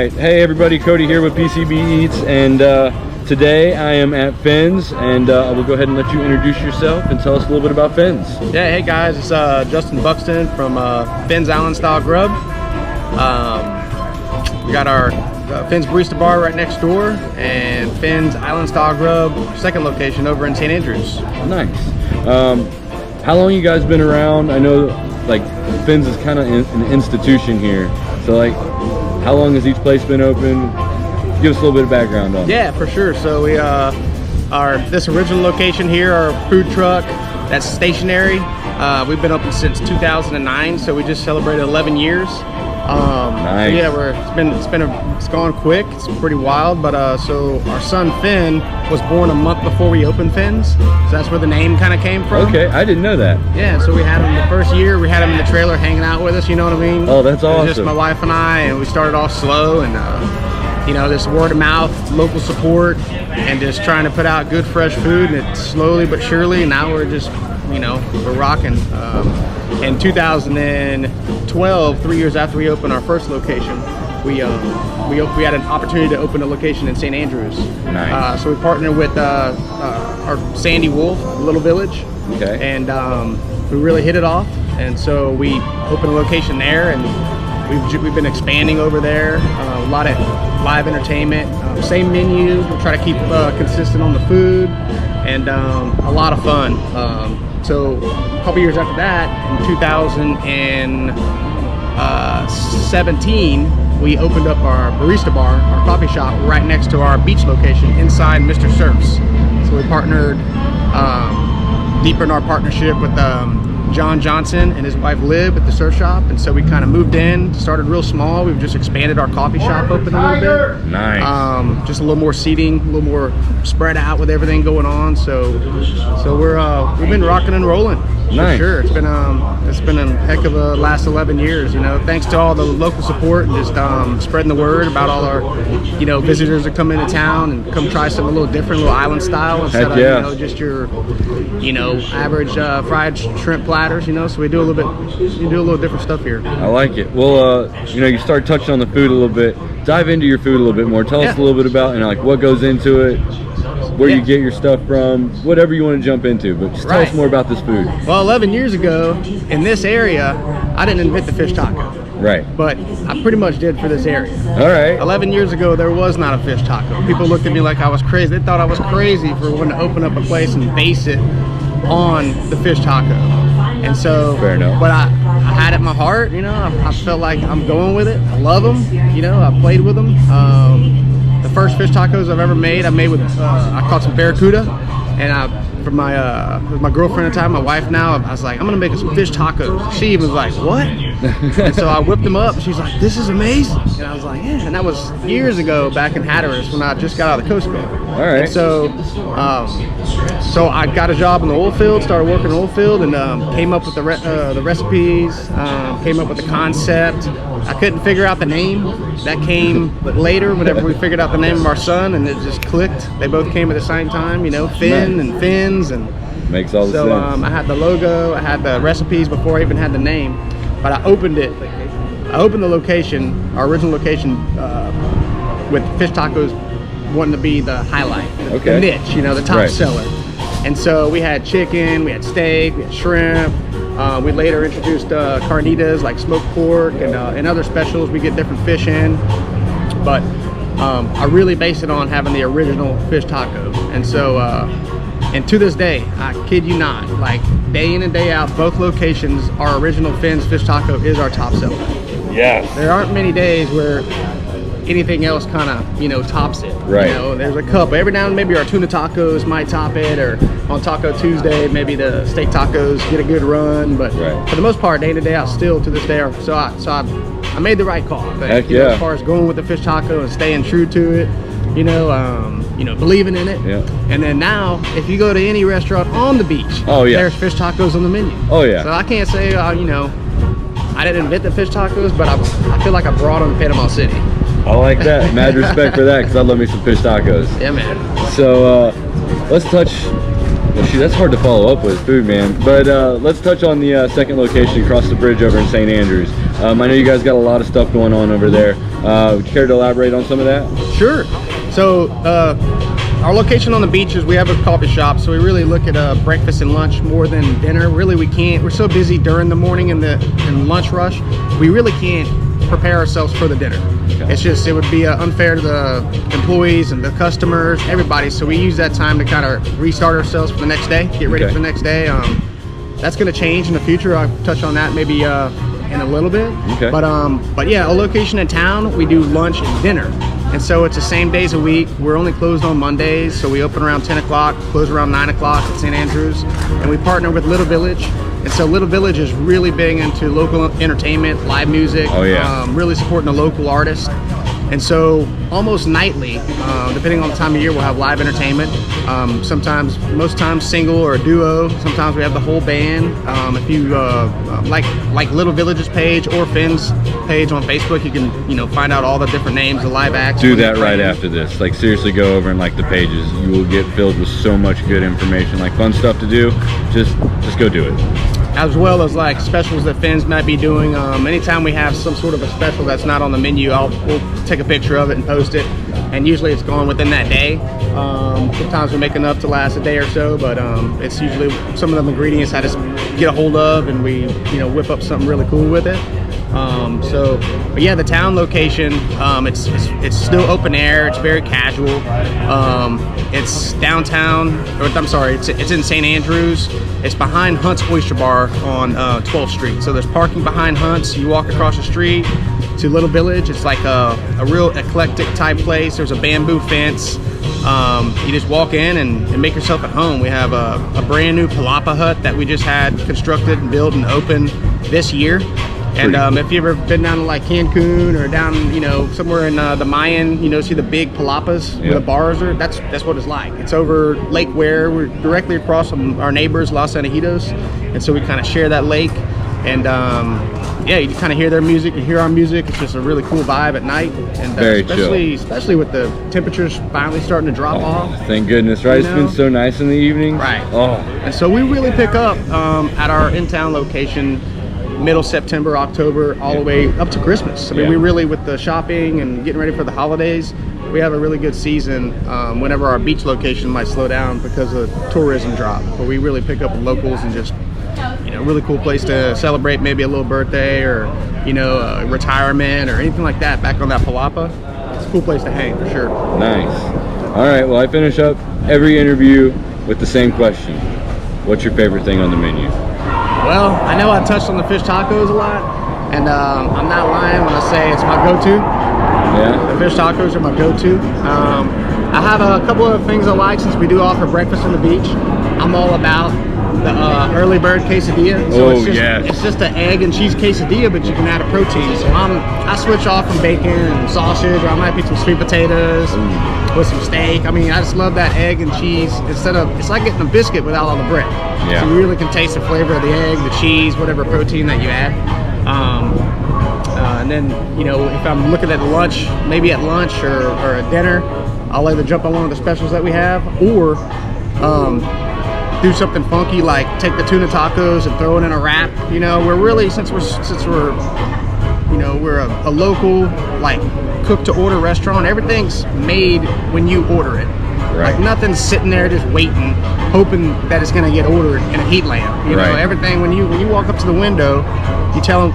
right, hey everybody, Cody here with PCB Eats, and today I am at Finn's, and I will go ahead and let you introduce yourself and tell us a little bit about Finn's. Yeah, hey guys, it's Justin Buxton from Finn's Island Style Grub. We got our Finn's Barista Bar right next door, and Finn's Island Style Grub second location over in St. Andrews. Nice. How long you guys been around? I know like Finn's is kind of an institution here, so like how long has each place been open? Give us a little bit of background on it. Yeah, for sure. So we this original location here, our food truck that's stationary, we've been open since 2009, so we just celebrated 11 years. Nice. So yeah, it's gone quick. It's pretty wild, but so our son Finn was born a month before we opened Finn's, so that's where the name kind of came from. Okay, I didn't know that. Yeah, so we had him the first year. We had him in the trailer hanging out with us. You know what I mean? Oh, that's awesome. It was just my wife and I, and we started off slow, and you know, this word of mouth, local support, and just trying to put out good fresh food. And it's slowly but surely. Now we're just, you know, we're rocking. In 2012, 3 years after we opened our first location, we had an opportunity to open a location in St. Andrews. Nice. So we partnered with our Sandy Wolf Little Village. Okay. And we really hit it off. And so we opened a location there, and we've been expanding over there. A lot of live entertainment, same menu. We try to keep consistent on the food, and a lot of fun. So a couple years after that, in 2017, we opened up our barista bar, our coffee shop, right next to our beach location inside Mr. Surf's. So we partnered, deepened our partnership with John Johnson and his wife Liv at the surf shop, and so we kind of moved in, started real small. We've just expanded our coffee shop open a little bit. Nice. Just a little more seating, a little more spread out with everything going on. So we've been rocking and rolling. Nice. For sure. It's been a heck of a last 11 years, you know, thanks to all the local support and just spreading the word about all our, you know, visitors that come into town and come try something a little different, a little island style instead of, you know, just your, you know, average fried shrimp platters, you know. So we do a little different stuff here. I like it. Well, you know, you start touching on the food a little bit. Dive into your food a little bit more. Tell us a little bit about, you know, like what goes into it, where you get your stuff from, whatever you want to jump into, but just tell us more about this food. Well, 11 years ago in this area, I didn't invent the fish taco. Right. But I pretty much did for this area. All right. 11 years ago, there was not a fish taco. People looked at me like I was crazy. They thought I was crazy for wanting to open up a place and base it on the fish taco. And so, fair enough. But I had it in my heart, you know, I felt like I'm going with it. I love them, you know, I played with them. The first fish tacos I've ever made, I made with, I caught some barracuda, and with my girlfriend at the time, my wife now, I was like, I'm gonna make some fish tacos. She even was like, what? And so I whipped them up, and she's like, this is amazing. And I was like, yeah, and that was years ago back in Hatteras when I just got out of the Coast Guard. All right. And so, so I got a job in the oil field, started working in the oil field, and came up with the recipes, came up with the concept. I couldn't figure out the name. That came later whenever we figured out the name of our son, and it just clicked. They both came at the same time, you know, Finn and Finn's, and makes all the sense. So I had the logo, I had the recipes before I even had the name, but I opened it. I opened the location, our original location, with fish tacos wanting to be the highlight, the niche, you know, the top seller. And so we had chicken, we had steak, we had shrimp. We later introduced carnitas like smoked pork and other specials. We get different fish in, but I really base it on having the original fish taco. And so, and to this day, I kid you not, like day in and day out, both locations, our original Finn's fish taco is our top seller. Yes. There aren't many days where anything else kind of, you know, tops it. Right. You know, there's a couple. Every now and then, maybe our tuna tacos might top it, or on Taco Tuesday, maybe the steak tacos get a good run. But for the most part, day in and day out, still to this day, so I made the right call. But, Heck you yeah. know, as far as going with the fish taco and staying true to it, you know, believing in it. Yeah. And then now, if you go to any restaurant on the beach, there's fish tacos on the menu. Oh yeah. So I can't say, you know, I didn't invent the fish tacos, but I feel like I brought them to Panama City. I like that. Mad respect for that, because I love me some fish tacos. Yeah, man. So let's touch. Well, shoot, that's hard to follow up with food, man. But let's touch on the second location across the bridge over in St. Andrews. I know you guys got a lot of stuff going on over there. Would you care to elaborate on some of that? Sure. So our location on the beach is we have a coffee shop, so we really look at breakfast and lunch more than dinner. Really, we can't. We're so busy during the morning and the lunch rush, we really can't prepare ourselves for the dinner. Okay. It's just, it would be unfair to the employees and the customers, everybody. So we use that time to kind of restart ourselves for the next day, get ready for the next day. That's going to change in the future. I'll touch on that maybe in a little bit. Okay. But yeah, a location in town, we do lunch and dinner. And so it's the same days a week. We're only closed on Mondays, so we open around 10 o'clock, close around 9 o'clock at St. Andrews. And we partner with Little Village. And so Little Village is really big into local entertainment, live music, really supporting the local artists. And so almost nightly, depending on the time of year, we'll have live entertainment. Sometimes, most times single or a duo. Sometimes we have the whole band. If you like Little Village's page or Finn's page on Facebook, you can find out all the different names of live acts. Do that right after this. Like seriously, go over and like the pages. You will get filled with so much good information, like fun stuff to do. Just go do it. As well as like specials that Finn's might be doing. Anytime we have some sort of a special that's not on the menu, we'll take a picture of it and post it. And usually it's gone within that day. Sometimes we make enough to last a day or so, but it's usually some of the ingredients I just get a hold of, and we whip up something really cool with it. But yeah, the town location, it's still open air. It's very casual. It's downtown, it's in St. Andrews. It's behind Hunt's Oyster Bar on 12th Street. So there's parking behind Hunt's. You walk across the street to Little Village. It's like a real eclectic type place. There's a bamboo fence. You just walk in and make yourself at home. We have a brand new palapa hut that we just had constructed and built and opened this year. And if you've ever been down to like Cancun or down, somewhere in the Mayan, see the big palapas where the bars are, that's what it's like. It's over Lake Ware. We're directly across from our neighbors, Los Angeles. And so we kind of share that lake. And yeah, you kind of hear their music, you hear our music. It's just a really cool vibe at night. And especially with the temperatures finally starting to drop off. Thank goodness, right? It's been so nice in the evening. Right. Oh. And so we really pick up at our in-town location middle September, October, all the way up to Christmas. I mean, we really, with the shopping and getting ready for the holidays, we have a really good season whenever our beach location might slow down because of tourism drop. But we really pick up locals and just, really cool place to celebrate maybe a little birthday or, retirement or anything like that back on that palapa. It's a cool place to hang for sure. Nice. All right, well, I finish up every interview with the same question. What's your favorite thing on the menu? Well, I know I touched on the fish tacos a lot, and I'm not lying when I say it's my go-to. Yeah. The fish tacos are my go-to. I have a couple of things I like since we do offer breakfast on the beach. I'm all about the early bird quesadilla. So it's just an egg and cheese quesadilla, but you can add a protein. So I switch off from bacon and sausage, or I might be some sweet potatoes with some steak. I mean, I just love that egg and cheese. It's like getting a biscuit without all the bread. Yeah. So you really can taste the flavor of the egg, the cheese, whatever protein that you add. And then, if I'm looking at lunch, maybe at lunch or at dinner, I'll either jump on one of the specials that we have, or do something funky like take the tuna tacos and throw it in a wrap. We're really, since we're a local, like, cook to order restaurant, everything's made when you order it. Right. Like nothing's sitting there just waiting, hoping that it's gonna get ordered in a heat lamp. Everything, when you walk up to the window, you tell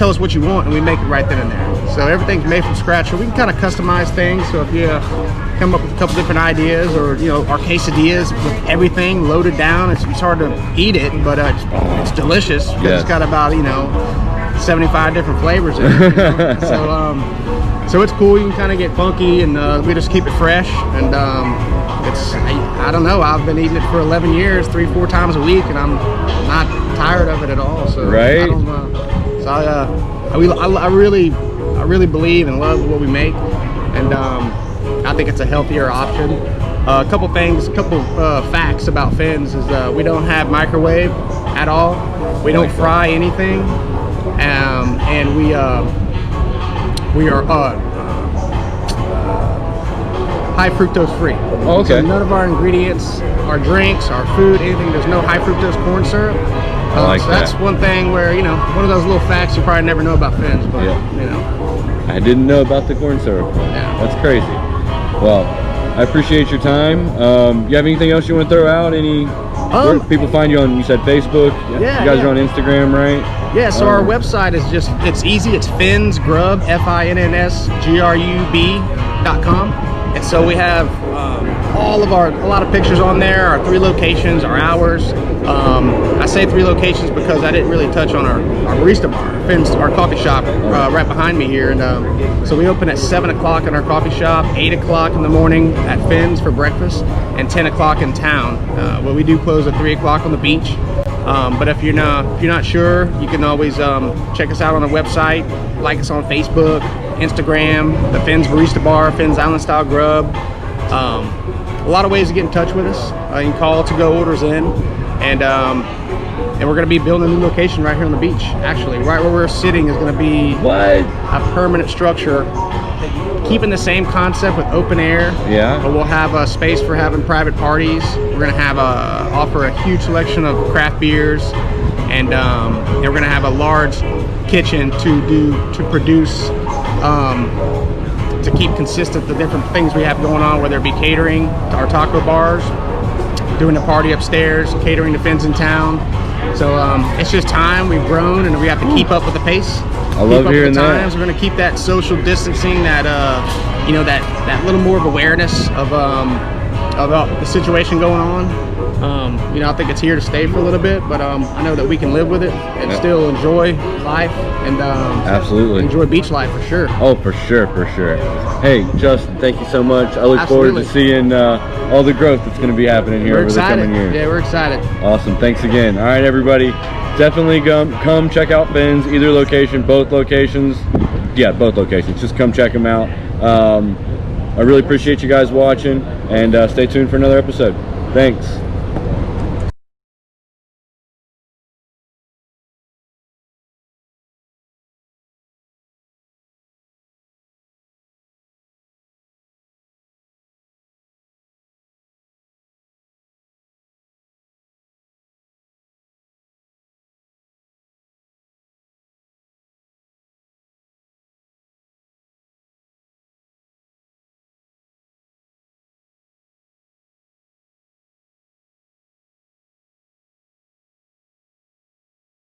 us what you want, and we make it right then and there. So everything's made from scratch. So we can kind of customize things. So if you come up with a couple different ideas, or our quesadillas with everything loaded down, it's hard to eat it, but it's delicious because it's got about 75 different flavors in it. So it's cool. You can kind of get funky, and we just keep it fresh. And I don't know. I've been eating it for 11 years, 3-4 times a week, and I'm not tired of it at all. So right. I really believe and love what we make, and I think it's a healthier option. A couple facts about Finn's is we don't have microwave at all. We don't fry anything, and we are high fructose free. Okay. So none of our ingredients, our drinks, our food, anything, there's no high fructose corn syrup. I like so that. That's one thing where, one of those little facts you probably never know about Finn's, but I didn't know about the corn syrup. Yeah. That's crazy. Well, I appreciate your time. You have anything else you want to throw out? Where people find you on, you said Facebook? Yeah, you guys are on Instagram, right? Yeah, so our website is it's easy. It's FinnsGrub, FINNSGRUB.com. And so we have a lot of pictures on there, our 3 locations, our hours. I say 3 locations because I didn't really touch on our barista bar, Finn's, our coffee shop right behind me here. And so we open at 7 o'clock in our coffee shop, 8 o'clock in the morning at Finn's for breakfast, and 10 o'clock in town. Well, we do close at 3 o'clock on the beach. But if you're not sure, you can always check us out on our website, like us on Facebook, Instagram, the Finn's Barista Bar, Finn's Island Style Grub. A lot of ways to get in touch with us. You can call to-go orders in, and we're going to be building a new location right here on the beach. Actually, right where we're sitting is going to be a permanent structure, keeping the same concept with open air. Yeah. But we'll have a space for having private parties. We're going to have offer a huge selection of craft beers, and we're going to have a large kitchen to produce. To keep consistent the different things we have going on, whether it be catering to our taco bars, doing a party upstairs, catering to Finn's in town. So it's just time. We've grown and we have to keep up with the pace. I love hearing that. We're going to keep that social distancing, that that little more of awareness of the situation going on. I think it's here to stay for a little bit, but I know that we can live with it and still enjoy life and absolutely enjoy beach life for sure. Oh, for sure. Hey, Justin, thank you so much. I look forward to seeing all the growth that's going to be happening here over the coming years. Yeah, we're excited. Awesome. Thanks again. All right, everybody. Definitely come check out Finn's, either location, both locations. Yeah, both locations. Just come check them out. I really appreciate you guys watching, and stay tuned for another episode. Thanks.